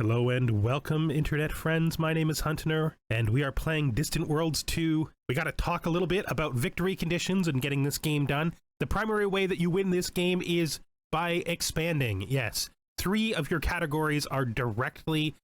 Hello and welcome, internet friends. My name is Hunter, and we are playing Distant Worlds 2. We gotta talk a little bit about victory conditions and getting this game done. The primary way that you win this game is by expanding. Yes, 3 of your categories are directly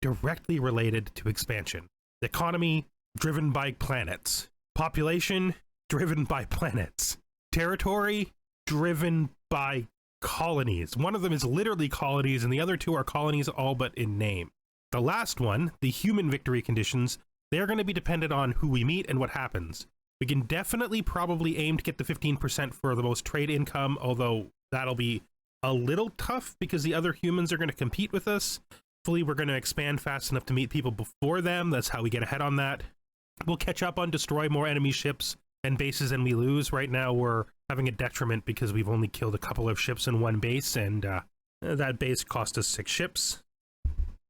related to expansion. Economy, driven by planets. Population, driven by planets. Territory, driven by colonies. One of them is literally colonies, and the other 2 are colonies all but in name. The last one, the human victory conditions, they're going to be dependent on who we meet and what happens. We can definitely probably aim to get the 15% for the most trade income, although that'll be a little tough because the other humans are going to compete with us. Hopefully we're going to expand fast enough to meet people before them. That's how we get ahead on that. We'll catch up on destroy more enemy ships and bases and we lose. Right now we're having a detriment because we've only killed a couple of ships in one base, and that base cost us 6 ships.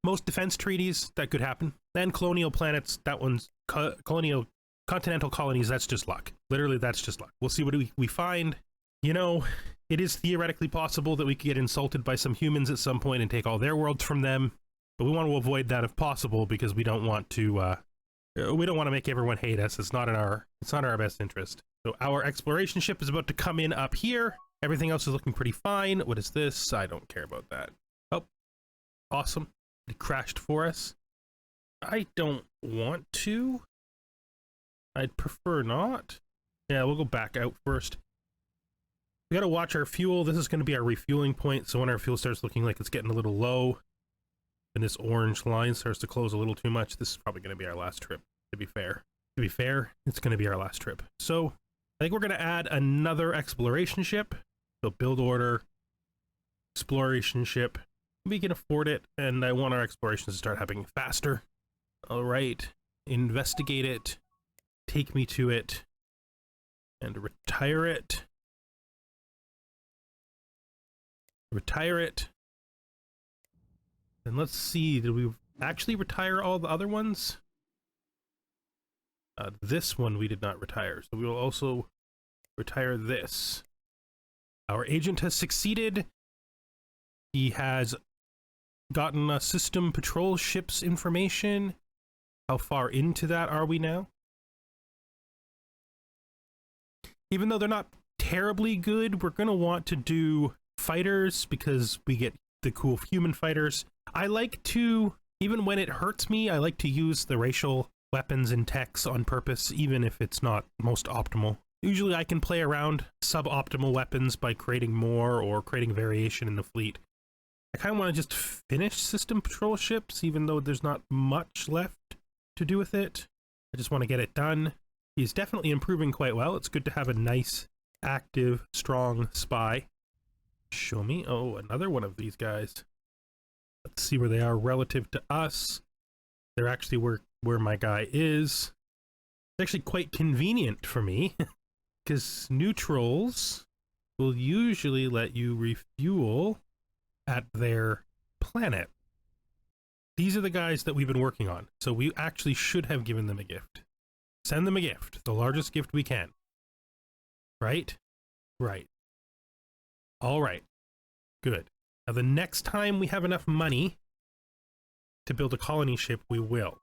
Most defense treaties, that could happen. And colonial planets, that one's colonial continental colonies, that's just luck. Literally, that's just luck. We'll see what we find. You know, it is theoretically possible that we could get insulted by some humans at some point and take all their worlds from them, but we want to avoid that if possible because we don't want to make everyone hate us. It's not in our best interest. So our exploration ship is about to come in up here. Everything else is looking pretty fine. What is this? I don't care about that. Oh, awesome. It crashed for us. I don't want to. I'd prefer not. Yeah, we'll go back out first. We gotta watch our fuel. This is gonna be our refueling point, so when our fuel starts looking like it's getting a little low and this orange line starts to close a little too much, this is probably gonna be our last trip, to be fair. To be fair, it's gonna be our last trip. So I think we're gonna add another exploration ship. So build order, exploration ship. We can afford it, and I want our explorations to start happening faster. All right, investigate it, take me to it, and retire it. Retire it. And let's see, did we actually retire all the other ones? This one we did not retire, so we will also retire this. Our agent has succeeded. He has gotten a system patrol ship's information. How far into that are we now? Even though they're not terribly good, we're going to want to do fighters because we get the cool human fighters. I like to, even when it hurts me, I like to use the racial weapons and techs on purpose, even if it's not most optimal. Usually I can play around suboptimal weapons by creating more or creating variation in the fleet. I kind of want to just finish system patrol ships, even though there's not much left to do with it. I just want to get it done. He's definitely improving quite well. It's good to have a nice, active, strong spy. Show me. Oh, another one of these guys. Let's see where they are relative to us. They're actually where my guy is. It's actually quite convenient for me because neutrals will usually let you refuel at their planet. These are the guys that we've been working on, so we actually should have given them a gift. Send them a gift, the largest gift we can. Right? Right. All right. Good. Now the next time we have enough money to build a colony ship, we will.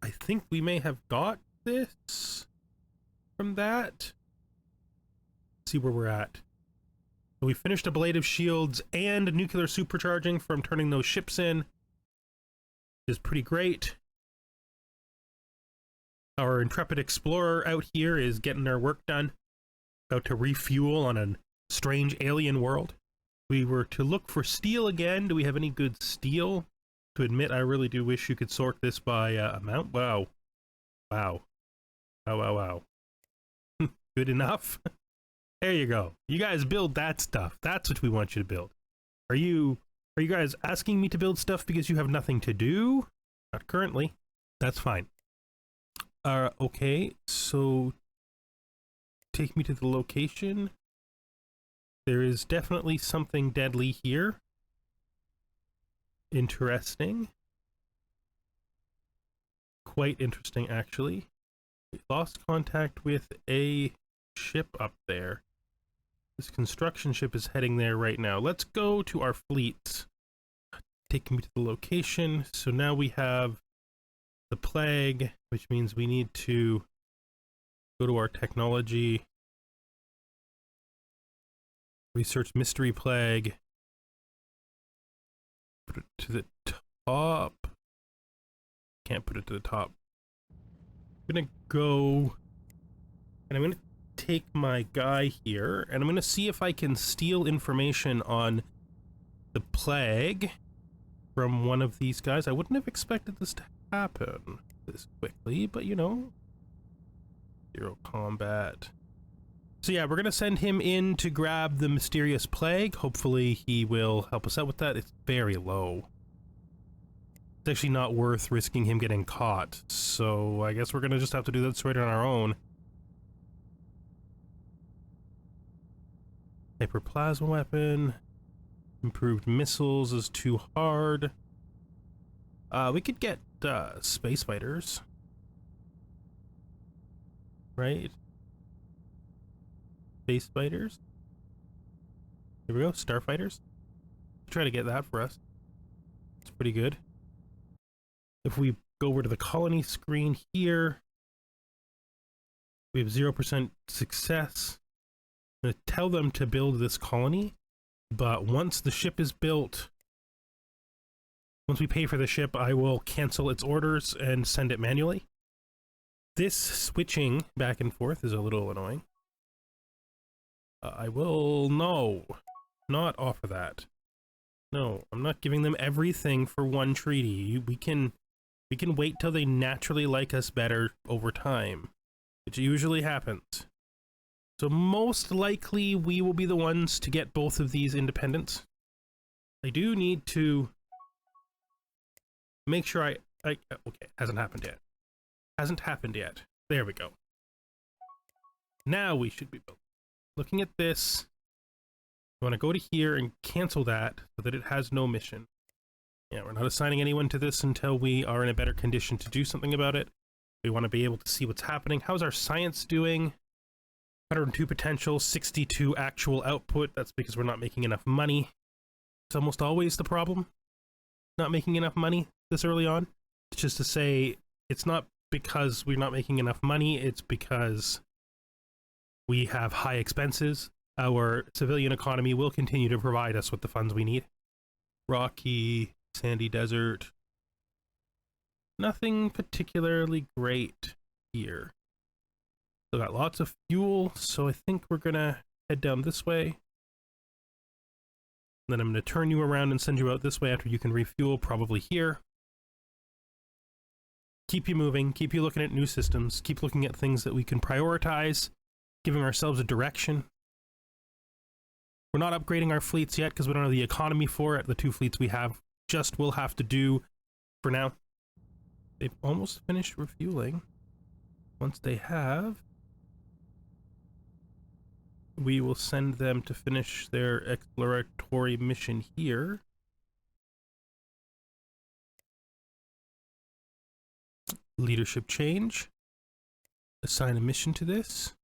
I think we may have got this from that. Let's see where we're at. So we finished ablative shields and nuclear supercharging from turning those ships in. Is pretty great. Our intrepid explorer out here is getting their work done. About to refuel on a strange alien world. We were to look for steel again. Do we have any good steel? To admit, I really do wish you could sort this by amount. Wow. Wow. Wow, wow, wow. Good enough? There you go. You guys build that stuff. That's what we want you to build. Are you guys asking me to build stuff because you have nothing to do? Not currently. That's fine. Okay, so take me to the location. There is definitely something deadly here. Interesting. Quite interesting, actually. We lost contact with a ship up there. This construction ship is heading there right now. Let's go to our fleets. taking me to the location. So now we have the plague, which means we need to go to our technology, research mystery plague, put it to the top. Can't put it to the top. I'm gonna go and I'm gonna take my guy here and I'm gonna see if I can steal information on the plague from one of these guys. I wouldn't have expected this to happen this quickly, but you know, 0 combat. So yeah, we're gonna send him in to grab the mysterious plague. Hopefully he will help us out with that. It's very low. It's actually not worth risking him getting caught, so I guess we're gonna just have to do that straight on our own. Hyperplasma weapon. Improved missiles is too hard. We could get space fighters, right? Space fighters. Here we go, starfighters. Try to get that for us. It's pretty good. If we go over to the colony screen here, we have 0% success. I'm gonna tell them to build this colony, but once the ship is built, once we pay for the ship, I will cancel its orders and send it manually. This switching back and forth is a little annoying. I will not offer that. No, I'm not giving them everything for one treaty. We can wait till they naturally like us better over time, which usually happens. So most likely we will be the ones to get both of these independents. I do need to make sure okay, hasn't happened yet. Hasn't happened yet. There we go. Now we should be built. Looking at this, I want to go to here and cancel that so that it has no mission. Yeah, we're not assigning anyone to this until we are in a better condition to do something about it. We want to be able to see what's happening. How's our science doing? 102 potential, 62 actual output. That's because we're not making enough money. It's almost always the problem. Not making enough money this early on. It's just to say, it's not because we're not making enough money, it's because we have high expenses. Our civilian economy will continue to provide us with the funds we need. Rocky, sandy desert. Nothing particularly great here. Still got lots of fuel, so I think we're gonna head down this way. Then I'm gonna turn you around and send you out this way after you can refuel, probably here. Keep you moving, keep you looking at new systems, keep looking at things that we can prioritize, giving ourselves a direction. We're not upgrading our fleets yet because we don't have the economy for it. The 2 fleets we have just will have to do for now. They've almost finished refueling. Once they have, we will send them to finish their exploratory mission here. Leadership change. Assign a mission to this.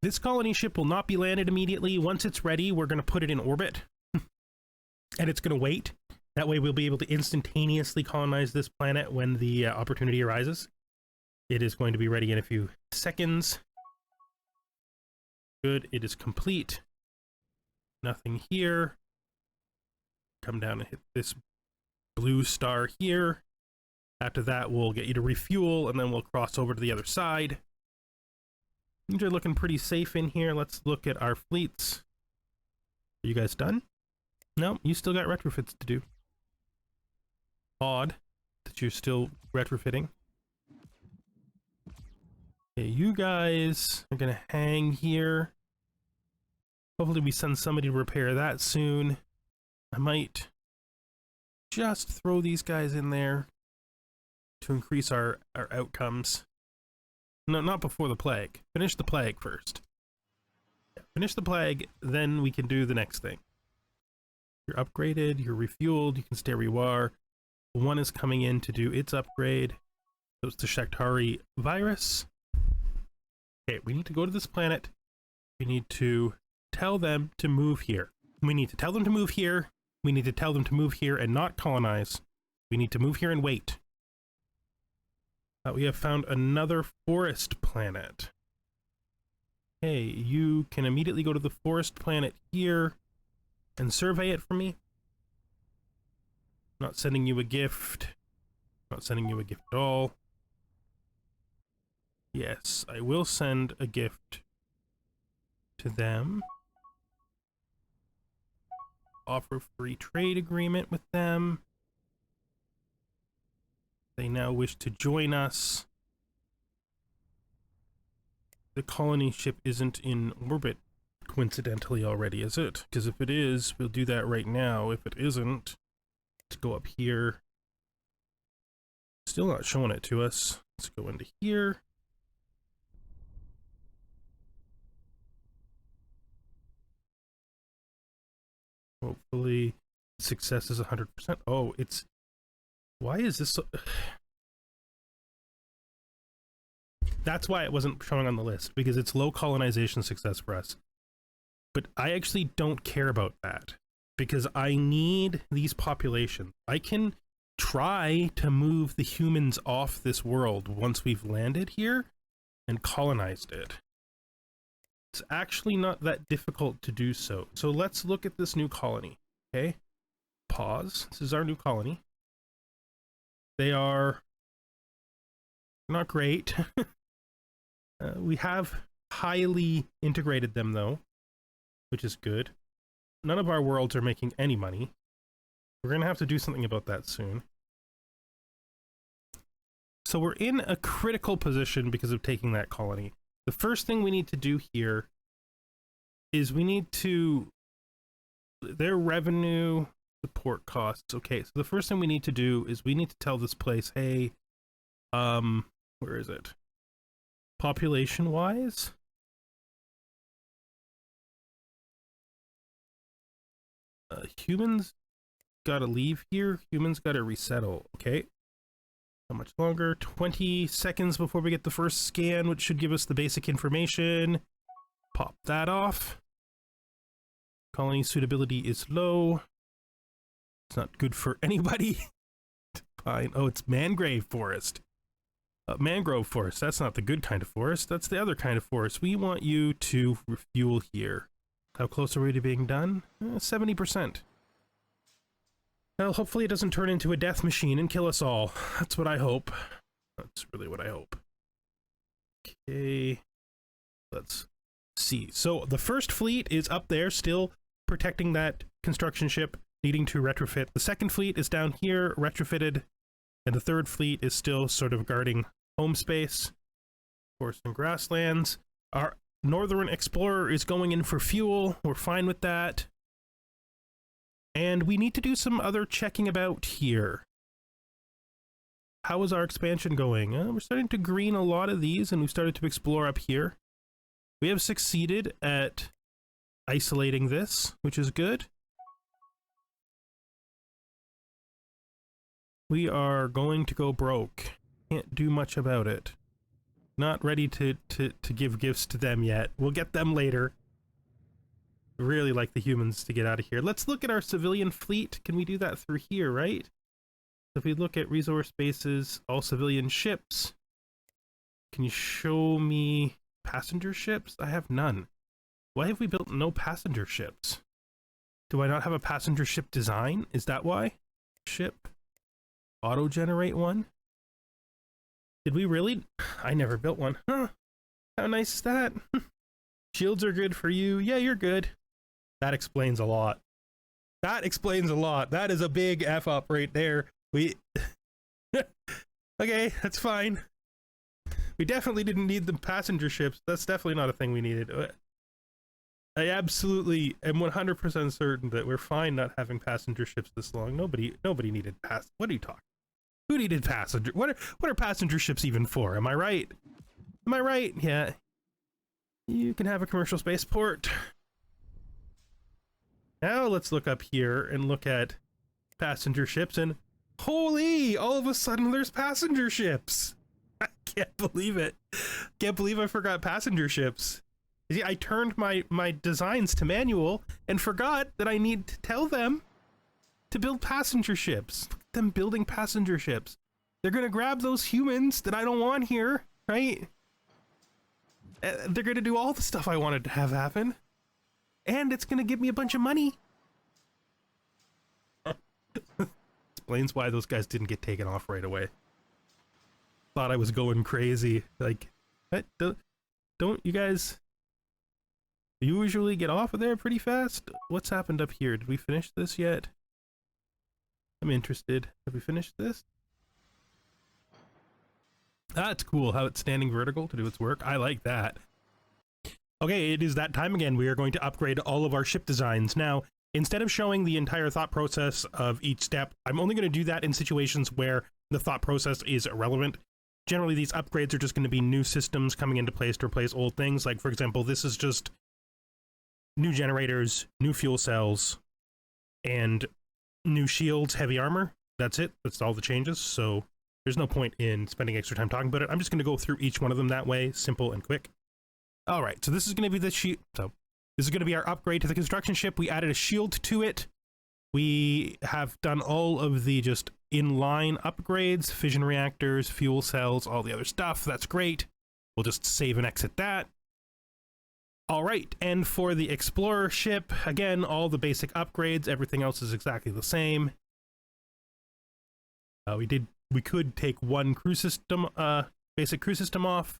This colony ship will not be landed immediately. Once it's ready, we're going to put it in orbit. And it's going to wait. That way we'll be able to instantaneously colonize this planet when the opportunity arises. It is going to be ready in a few seconds. Good, it is complete. Nothing here. Come down and hit this blue star here. After that, we'll get you to refuel, and then we'll cross over to the other side. Things are looking pretty safe in here. Let's look at our fleets. Are you guys done? No, you still got retrofits to do. Odd that you're still retrofitting. Okay, you guys are gonna hang here. Hopefully we send somebody to repair that soon. I might just throw these guys in there to increase our outcomes. No, not before the plague. Finish the plague first. Yeah, finish the plague, then we can do the next thing. You're upgraded, you're refueled, you can stay where you are. One is coming in to do its upgrade. So it's the Shaktari virus. Okay, we need to go to this planet. We need to tell them to move here. We need to tell them to move here We need to tell them to move here and not colonize. We need to move here and wait. We have found another forest planet. Hey, you can immediately go to the forest planet here and survey it for me. Not sending you a gift. Not sending you a gift at all. Yes, I will send a gift to them. Offer free trade agreement with them. They now wish to join us. The colony ship isn't in orbit, coincidentally, already, is it? Because if it is, we'll do that right now. If it isn't, let's go up here. Still not showing it to us. Let's go into here. Hopefully, success is 100%. Oh, it's... Why is this so... That's why it wasn't showing on the list, because it's low colonization success for us. But I actually don't care about that, because I need these populations. I can try to move the humans off this world once we've landed here and colonized it. It's actually not that difficult to do so. So let's look at this new colony, okay? Pause. This is our new colony. They are not great. We have highly integrated them, though, which is good. None of our worlds are making any money. We're going to have to do something about that soon. So we're in a critical position because of taking that colony. The first thing we need to do here is we need to... Their revenue, support costs. Okay, so the first thing we need to do is we need to tell this place, hey, where is it? Population-wise? Humans gotta leave here. Humans gotta resettle. Okay. How much longer? 20 seconds before we get the first scan, which should give us the basic information. Pop that off. Colony suitability is low. It's not good for anybody. Fine. Oh, it's mangrove forest. Mangrove forest. That's not the good kind of forest. That's the other kind of forest. We want you to refuel here. How close are we to being done? 70%. Well, hopefully it doesn't turn into a death machine and kill us all. That's what I hope. That's really what I hope. Okay. Let's see. So the first fleet is up there, still protecting that construction ship, needing to retrofit. The second fleet is down here, retrofitted. And the third fleet is still sort of guarding home space, forest and grasslands. Our Northern Explorer is going in for fuel. We're fine with that. And we need to do some other checking about here. How is our expansion going? We're starting to green a lot of these, and we've started to explore up here. We have succeeded at isolating this, which is good. We are going to go broke. Can't do much about it. Not ready to give gifts to them yet. We'll get them later. Really like the humans to get out of here. Let's look at our civilian fleet. Can we do that through here, right? So if we look at resource bases, all civilian ships. Can you show me passenger ships? I have none. Why have we built no passenger ships? Do I not have a passenger ship design? Is that why? Ship. Auto-generate one? Did we really? I never built one. Huh. How nice is that? Shields are good for you. Yeah, you're good. That explains a lot. That explains a lot. That is a big F up right there. We... Okay, that's fine. We definitely didn't need the passenger ships. That's definitely not a thing we needed. I absolutely am 100% certain that we're fine not having passenger ships this long. Nobody needed What are you talking? Who needed passenger? What are passenger ships even for? Am I right? Am I right? Yeah. You can have a commercial spaceport. Now let's look up here and look at passenger ships, and holy, all of a sudden there's passenger ships. I can't believe it. Can't believe I forgot passenger ships. I turned my designs to manual and forgot that I need to tell them to build passenger ships. Look at them building passenger ships. They're gonna grab those humans that I don't want here, right? They're gonna do all the stuff I wanted to have happen. And it's gonna give me a bunch of money. Explains why those guys didn't get taken off right away. Thought I was going crazy. Like, what? Don't you guys usually get off of there pretty fast? What's happened up here? Did we finish this yet? I'm interested. Have we finished this? That's cool how it's standing vertical to do its work. I like that. Okay, it is that time again. We are going to upgrade all of our ship designs. Now, instead of showing the entire thought process of each step, I'm only going to do that in situations where the thought process is irrelevant. Generally, these upgrades are just going to be new systems coming into place to replace old things. Like, for example, this is just new generators, new fuel cells, and new shields, heavy armor. That's it. That's all the changes. So there's no point in spending extra time talking about it. I'm just going to go through each one of them that way, simple and quick. All right, so this is going to be the shield. So this is going to be our upgrade to the construction ship. We added a shield to it. We have done all of the just inline upgrades, fission reactors, fuel cells, all the other stuff. That's great. We'll just save and exit that. All right, and for the Explorer ship, again, all the basic upgrades, everything else is exactly the same. We could take one crew system, basic crew system off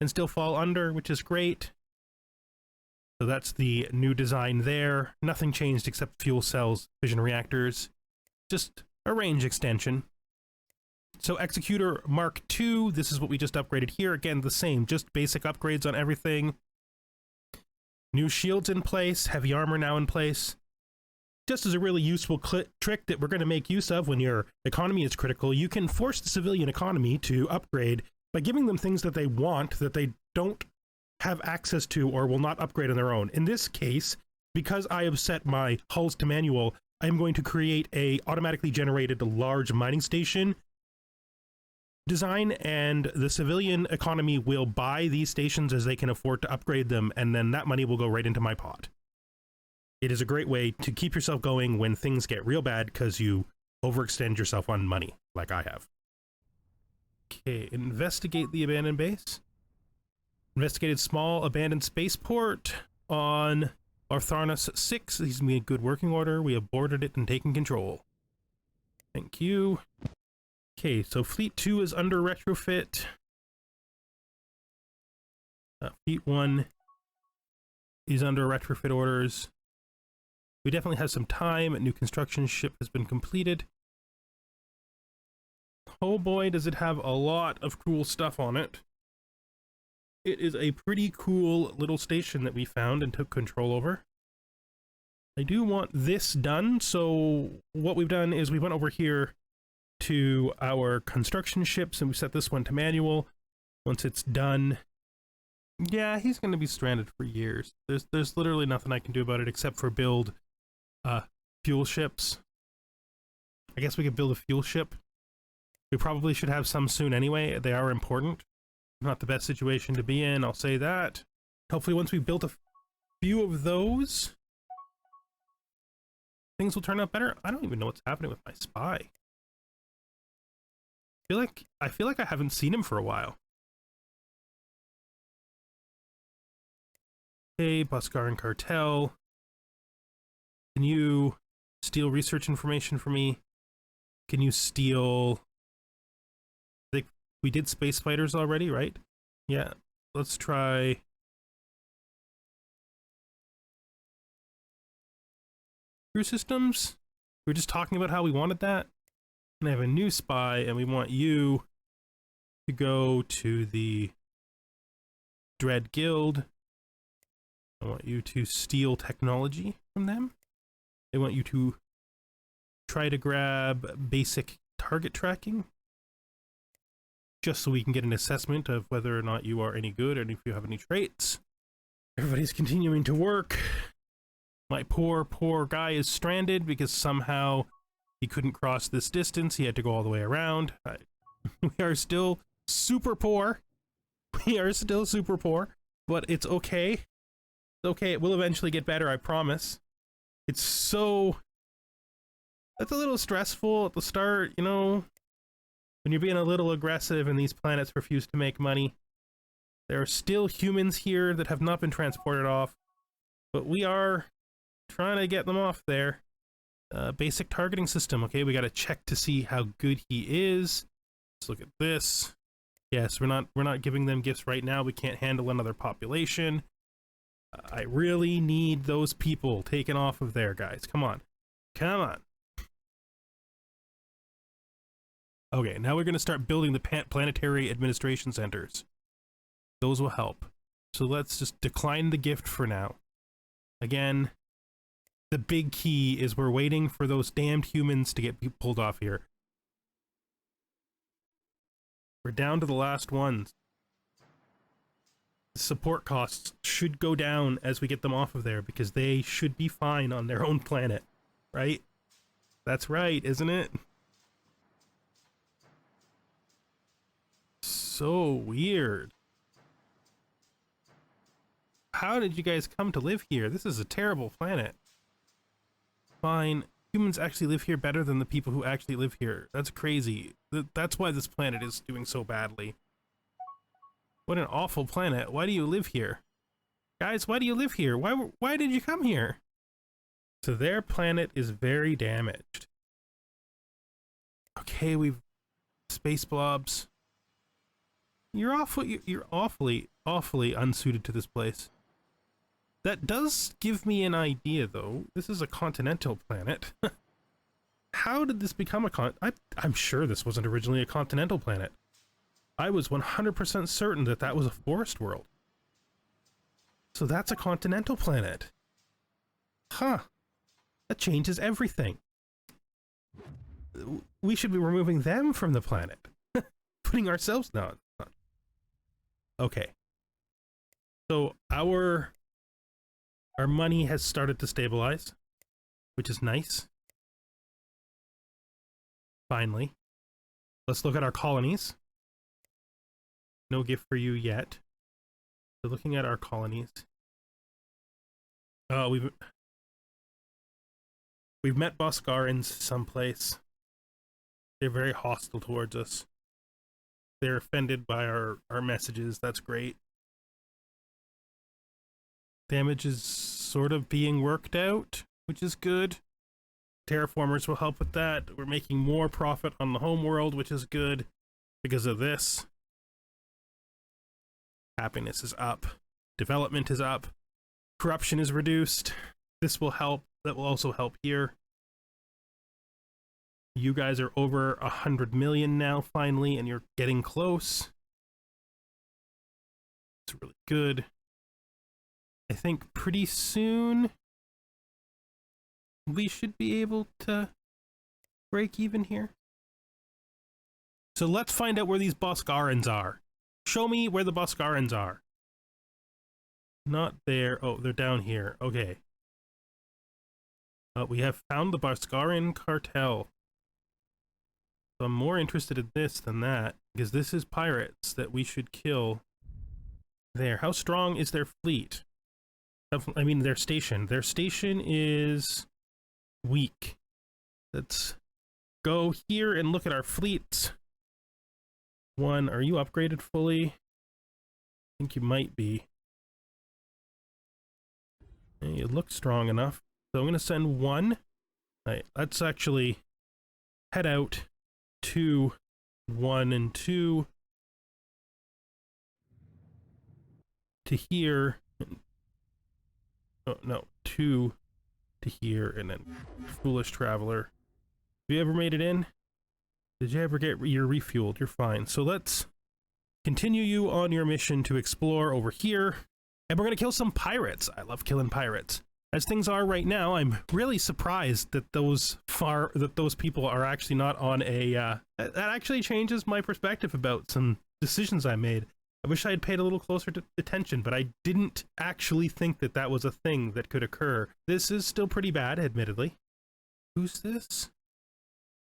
and still fall under, which is great. So that's the new design there. Nothing changed except fuel cells, fission reactors, just a range extension. So Executor Mark II, this is what we just upgraded here. Again, the same, just basic upgrades on everything. New shields in place, heavy armor now in place. Just as a really useful trick that we're going to make use of when your economy is critical, you can force the civilian economy to upgrade by giving them things that they want that they don't have access to or will not upgrade on their own. In this case, because I have set my hulls to manual, I am going to create a automatically generated large mining station design, and the civilian economy will buy these stations as they can afford to upgrade them, and then that money will go right into my pot. It is a great way to keep yourself going when things get real bad because you overextend yourself on money, like I have. Okay, investigate the abandoned base. Investigated small abandoned spaceport on Artharnus 6. These are in good working order. We have boarded it and taken control. Thank you. Okay, so Fleet 2 is under retrofit. Fleet 1 is under retrofit orders. We definitely have some time. A new construction ship has been completed. Oh boy, does it have a lot of cool stuff on it. It is a pretty cool little station that we found and took control over. I do want this done, so what we've done is we went over here to our construction ships and we set this one to manual. Once it's done, yeah, he's going to be stranded for years. There's literally nothing I can do about it except for build fuel ships. I guess we could build a fuel ship. We probably should have some soon anyway. They are important. Not the best situation to be in, I'll say that. Hopefully once we've built a few of those, things will turn out better. I don't even know what's happening with my spy. I feel like I haven't seen him for a while. Hey, Boscaran Cartel. Can you steal research information for me? Can you steal... We did space fighters already, right? Yeah, let's try... Crew systems? We were just talking about how we wanted that. And I have a new spy, and we want you to go to the Dread Guild. I want you to steal technology from them. I want you to try to grab basic target tracking, just so we can get an assessment of whether or not you are any good and if you have any traits. Everybody's continuing to work. My poor guy is stranded because somehow he couldn't cross this distance. He had to go all the way around. We are still super poor. We are still super poor, but it's okay. It's okay. It will eventually get better, I promise. It's so That's a little stressful at the start, you know, when you're being a little aggressive and these planets refuse to make money. There are still humans here that have not been transported off, but we are trying to get them off there. Basic targeting system. Okay, we got to check to see how good he is. Let's look at this. Yes, we're not giving them gifts right now. We can't handle another population. I really need those people taken off of there, guys. Come on. Come on. Okay, now we're going to start building the planetary administration centers. Those will help. So let's just decline the gift for now. Again, the big key is we're waiting for those damned humans to get pulled off here. We're down to the last ones. Support costs should go down as we get them off of there because they should be fine on their own planet, right? That's right, isn't it? So weird. How did you guys come to live here? This is a terrible planet. Fine. Humans actually live here better than the people who actually live here. That's crazy. That's why this planet is doing so badly. What an awful planet. Why do you live here? Guys, why do you live here? Why did you come here? So their planet is very damaged. Okay, we've... Space blobs. You're awfully unsuited to this place. That does give me an idea, though. This is a continental planet. How did this become a I'm sure this wasn't originally a continental planet. I was 100% certain that that was a forest world. So that's a continental planet. Huh. That changes everything. We should be removing them from the planet. Putting ourselves down. Okay. So our money has started to stabilize, which is nice. Finally. Let's look at our colonies. No gift for you yet. So looking at our colonies. Oh, we've met Boscarans someplace. They're very hostile towards us. They're offended by our messages. That's great. Damage is sort of being worked out, which is good. Terraformers will help with that. We're making more profit on the home world, which is good because of this. Happiness is up. Development is up. Corruption is reduced. This will help. That will also help here. You guys are over 100 million now, finally, and you're getting close. It's really good. I think pretty soon we should be able to break even here. So let's find out where these Boscarans are. Show me where the Boscarans are. Not there. Oh, they're down here. Okay. We have found the Boscaran cartel. So I'm more interested in this than that, because this is pirates that we should kill there. How strong is their fleet? I mean, their station. Their station is weak. Let's go here and look at our fleets. One, are you upgraded fully? I think you might be. You look strong enough. So I'm going to send one. All right, let's actually head out to 1 and 2 to here. Oh, no, 2 to here, and then Foolish Traveler. Have you ever made it in? Did you ever get your refueled? You're fine. So let's continue you on your mission to explore over here. And we're going to kill some pirates. I love killing pirates. As things are right now, I'm really surprised that those people are actually not on a... that actually changes my perspective about some decisions I made. I wish I had paid a little closer attention, but I didn't actually think that that was a thing that could occur. This is still pretty bad, admittedly. Who's this?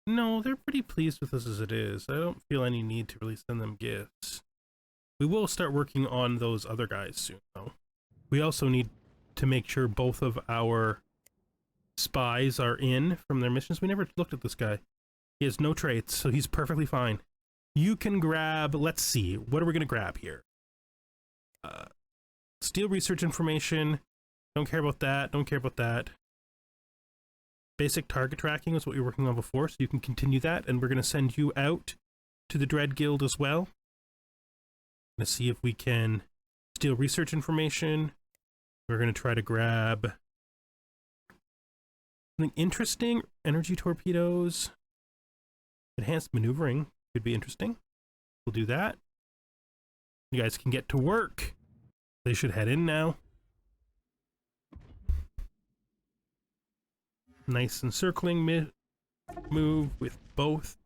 No, they're pretty pleased with us as it is. I don't feel any need to really send them gifts. We will start working on those other guys soon, though. We also need to make sure both of our spies are in from their missions. We never looked at this guy. He has no traits, so he's perfectly fine. You can grab, let's see, what are we going to grab here? Steal research information. Don't care about that. Don't care about that. Basic target tracking was what we were working on before, so you can continue that, and we're going to send you out to the Dread Guild as well. Let's see if we can steal research information. We're going to try to grab something interesting. Energy torpedoes. Enhanced maneuvering could be interesting. We'll do that. You guys can get to work. They should head in now. Nice encircling move with both.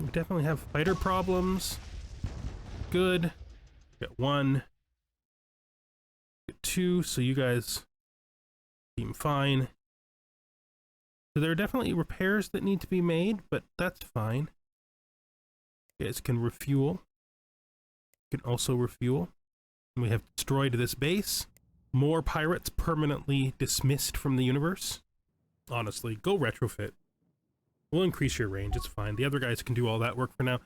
We definitely have fighter problems. Good. Got one. Got two, so you guys seem fine. So there are definitely repairs that need to be made, but that's fine. You guys can refuel. You can also refuel. And we have destroyed this base. More pirates permanently dismissed from the universe. Honestly, go retrofit. We'll increase your range, it's fine. The other guys can do all that work for now.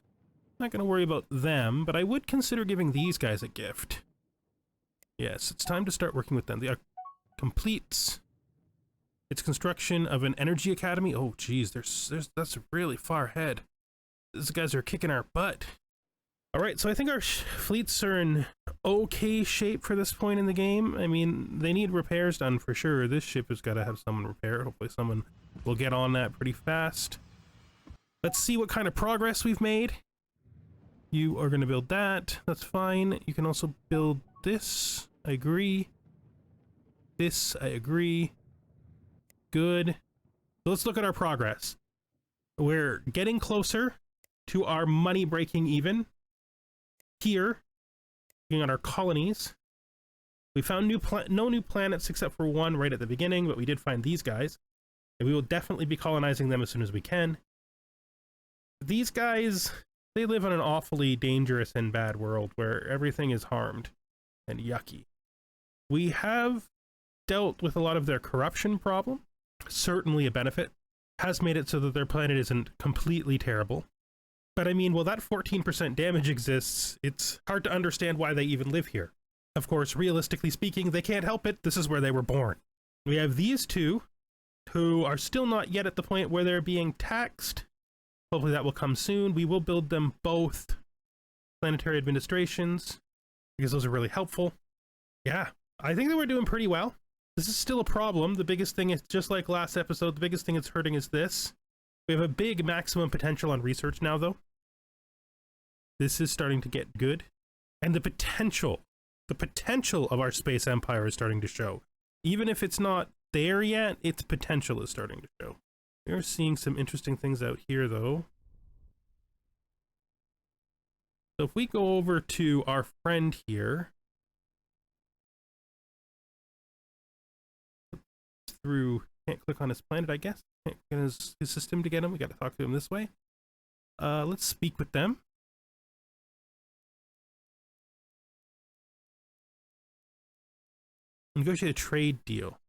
Not going to worry about them, but I would consider giving these guys a gift. Yes, it's time to start working with them. They are completes its construction of an energy academy. Oh, geez, that's really far ahead. These guys are kicking our butt. All right, so I think our fleets are in okay shape for this point in the game. I mean, they need repairs done for sure. This ship has got to have someone repair. Hopefully someone will get on that pretty fast. Let's see what kind of progress we've made. You are going to build that. That's fine. You can also build this. I agree. This, I agree. Good. So let's look at our progress. We're getting closer to our money breaking even. Here, looking at our colonies, we found no new planets except for one right at the beginning, but we did find these guys. And we will definitely be colonizing them as soon as we can. These guys, they live in an awfully dangerous and bad world where everything is harmed and yucky. We have dealt with a lot of their corruption problem. Certainly a benefit. Has made it so that their planet isn't completely terrible. But I mean, while that 14% damage exists, it's hard to understand why they even live here. Of course, realistically speaking, they can't help it. This is where they were born. We have these two, who are still not yet at the point where they're being taxed. Hopefully that will come soon. We will build them both planetary administrations, because those are really helpful. Yeah, I think that we're doing pretty well. This is still a problem. The biggest thing is, just like last episode, the biggest thing it's hurting is this. We have a big maximum potential on research now, though. This is starting to get good. And the potential of our space empire is starting to show. Even if it's not there yet, its potential is starting to show. We're seeing some interesting things out here, though. So if we go over to our friend here, can't click on his planet, I guess. Can't get his system to get him. We got to talk to him this way. Let's speak with them. Negotiate a trade deal.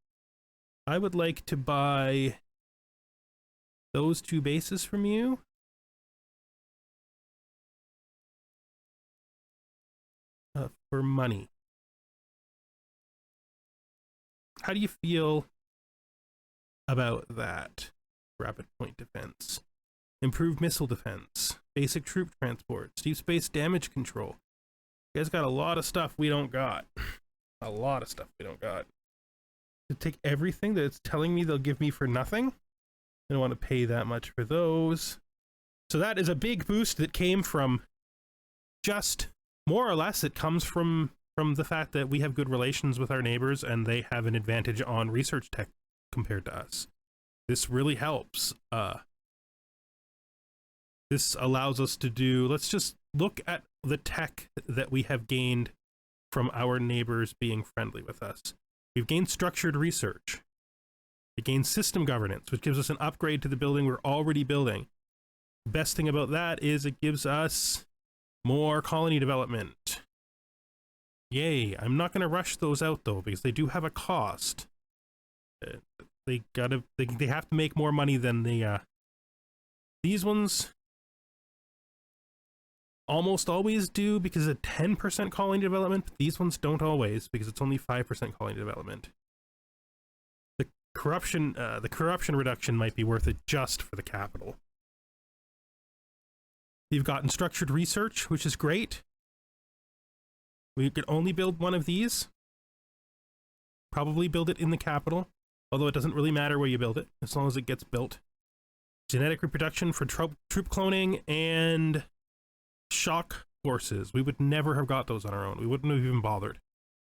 I would like to buy those two bases from you. For money. How do you feel about that? Rapid point defense. Improved missile defense. Basic troop transport. Deep space damage control. You guys got a lot of stuff we don't got. A lot of stuff we don't got. To take everything that it's telling me they'll give me for nothing. I don't want to pay that much for those. So that is a big boost that came from just, more or less, it comes from the fact that we have good relations with our neighbors and they have an advantage on research tech compared to us. This really helps. This allows us to do, let's just look at the tech that we have gained from our neighbors being friendly with us. We've gained structured research. We gained system governance, which gives us an upgrade to the building we're already building. Best thing about that is it gives us more colony development. Yay. I'm not going to rush those out though, because they do have a cost. They have to make more money than these ones almost always do because of 10% colony development. But these ones don't always because it's only 5% colony development. The corruption reduction might be worth it just for the capital. You've gotten structured research, which is great. We could only build one of these. Probably build it in the capital, although it doesn't really matter where you build it, as long as it gets built. Genetic reproduction for troop cloning and shock forces. We would never have got those on our own. We wouldn't have even bothered.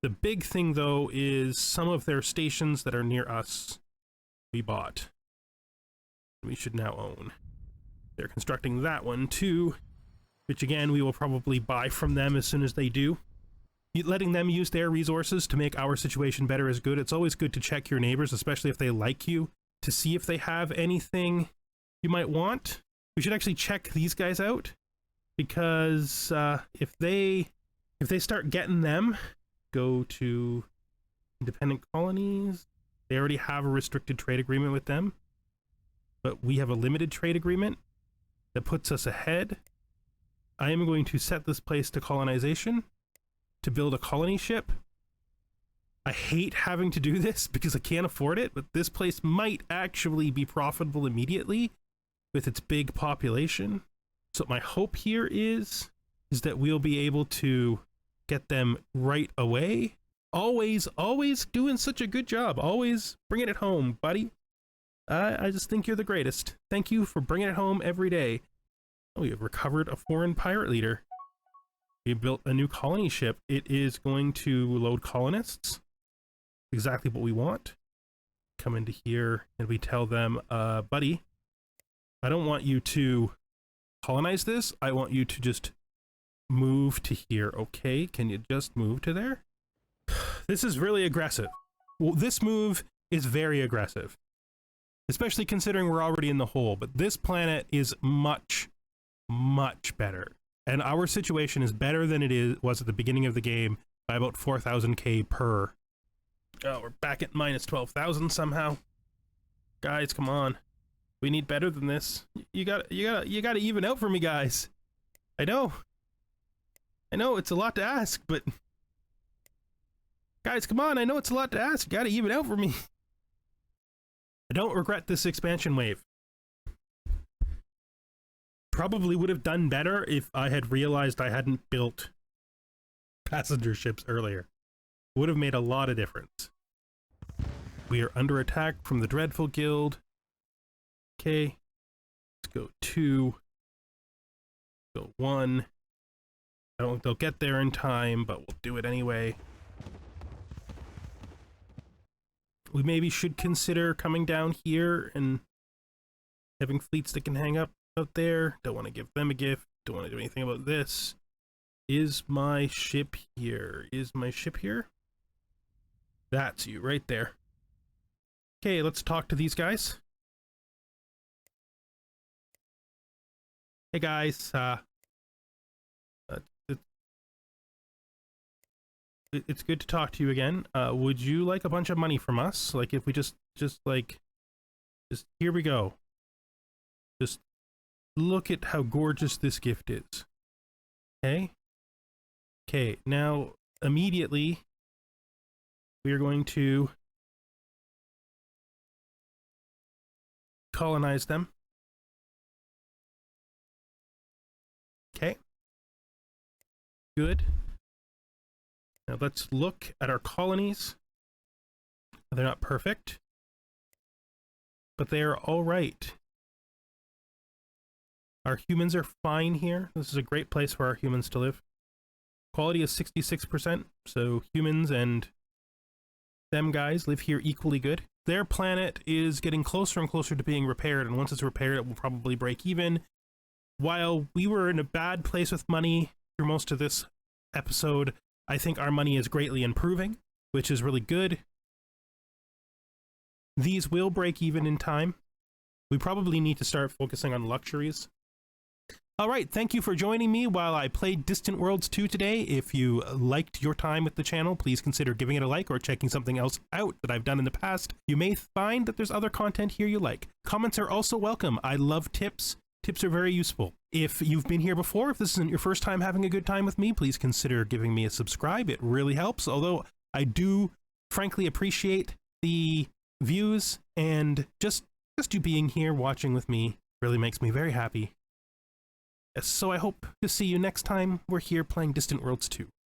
The big thing, though, is some of their stations that are near us we bought. We should now own. They're constructing that one too, which again we will probably buy from them as soon as they do. Letting them use their resources to make our situation better is good. It's always good to check your neighbors, especially if they like you, to see if they have anything you might want. We should actually check these guys out, because if they start getting them, go to independent colonies. They already have a restricted trade agreement with them, but we have a limited trade agreement that puts us ahead. I am going to set this place to colonization to build a colony ship. I hate having to do this because I can't afford it, but this place might actually be profitable immediately with its big population. So my hope here is that we'll be able to get them right away. Always doing such a good job. Always bringing it home, buddy. I just think you're the greatest. Thank you for bringing it home every day. Oh, we have recovered a foreign pirate leader. We built a new colony ship. It is going to load colonists. Exactly what we want. Come into here and we tell them, buddy, I don't want you to colonize this. I want you to just move to here. Okay, can you just move to there? This is really aggressive. Well, this move is very aggressive, especially considering we're already in the hole, but this planet is much better. And our situation is better than was at the beginning of the game by about 4,000k per. Oh, we're back at minus 12,000 somehow. Guys, come on. We need better than this. You gotta even out for me, guys. I know it's a lot to ask, but guys, come on. I know it's a lot to ask. You gotta even out for me. I don't regret this expansion wave. Probably would have done better if I had realized I hadn't built passenger ships earlier. Would have made a lot of difference. We are under attack from the Dreadful Guild. Okay, let's go 2. Go 1. I don't think they'll get there in time, but we'll do it anyway. We maybe should consider coming down here and having fleets that can hang up out there. Don't want to give them a gift. Don't want to do anything about this. Is my ship here? Is my ship here? That's you right there. Okay, let's talk to these guys. Hey guys, it's good to talk to you again. Would you like a bunch of money from us? Like if we just here we go. Just look at how gorgeous this gift is. Okay? Okay, now immediately we are going to colonize them. Okay. Good. Now let's look at our colonies. They're not perfect, but they are all right. Our humans are fine here. This is a great place for our humans to live. Quality is 66%, so humans and them guys live here equally good. Their planet is getting closer and closer to being repaired, and once it's repaired, it will probably break even. While we were in a bad place with money through most of this episode, I think our money is greatly improving, which is really good. These will break even in time. We probably need to start focusing on luxuries. All right, thank you for joining me while I played Distant Worlds 2 today. If you liked your time with the channel, please consider giving it a like or checking something else out that I've done in the past. You may find that there's other content here you like. Comments are also welcome. I love tips. Tips are very useful. If you've been here before, if this isn't your first time having a good time with me, please consider giving me a subscribe. It really helps, although I do frankly appreciate the views, and just you being here watching with me really makes me very happy. So I hope to see you next time we're here playing Distant Worlds 2.